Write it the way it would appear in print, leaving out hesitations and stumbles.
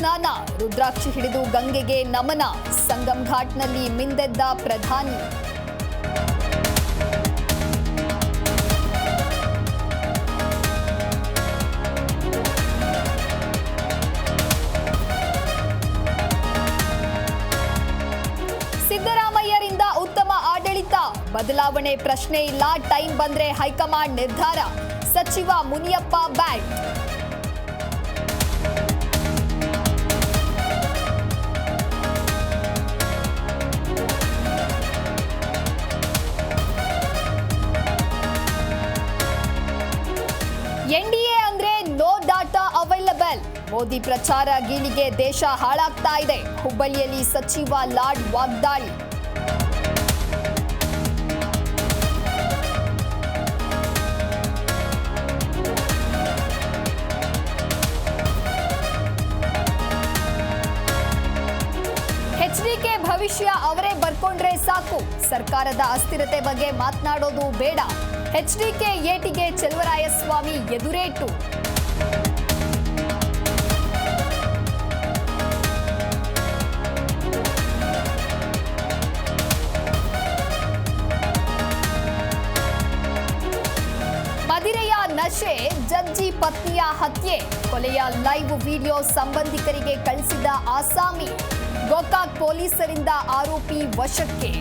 ಸ್ನಾನ, ರುದ್ರಾಕ್ಷಿ ಹಿಡಿದು ಗಂಗೆಗೆ ನಮನ, ಸಂಗಮ್ ಘಾಟ್ನಲ್ಲಿ ಮಿಂದೆದ್ದ ಪ್ರಧಾನಿ. ಸಿದ್ದರಾಮಯ್ಯರಿಂದ ಉತ್ತಮ ಆಡಳಿತ, ಬದಲಾವಣೆ ಪ್ರಶ್ನೆ ಇಲ್ಲ, ಟೈಮ್ ಬಂದ್ರೆ ಹೈಕಮಾಂಡ್ ನಿರ್ಧಾರ, ಸಚಿವ ಮುನಿಯಪ್ಪ ಬ್ಯಾಟ್. ಎನ್ಡಿಎ ಅಂದ್ರೆ ನೋ ಡಾಟಾ ಅವೈಲಬಲ್, ಮೋದಿ ಪ್ರಚಾರ ಗೀಳಿಗೆ ದೇಶ ಹಾಳಾಗ್ತಾ ಇದೆ, ಹುಬ್ಬಳ್ಳಿಯಲ್ಲಿ ಸಚಿವ ಲಾಡ್ ವಾಗ್ದಾಳಿ. ಎಚ್ಡಿಕೆ ಭವಿಷ್ಯ ಅವರೇ ಬರ್ಕೊಂಡ್ರೆ ಸಾಕು, ಸರ್ಕಾರದ ಅಸ್ಥಿರತೆ ಬಗ್ಗೆ ಮಾತನಾಡೋದು ಬೇಡ, ಎಚ್ಡಿಕೆ ಏಟಿಗೆ ಚೆಲುವರಾಯಸ್ವಾಮಿ ಎದುರೇಟು. ಮದಿರೆಯ ನಶೆ, ಜಡ್ಜಿ ಪತ್ನಿಯ ಹತ್ಯೆ, ಕೊಲೆಯ ಲೈವ್ ವಿಡಿಯೋ ಸಂಬಂಧಿಕರಿಗೆ ಕಳಿಸಿದ ಆಸಾಮಿ, ಗೋಕಾಕ್ ಪೊಲೀಸರಿಂದ ಆರೋಪಿ ವಶಕ್ಕೆ.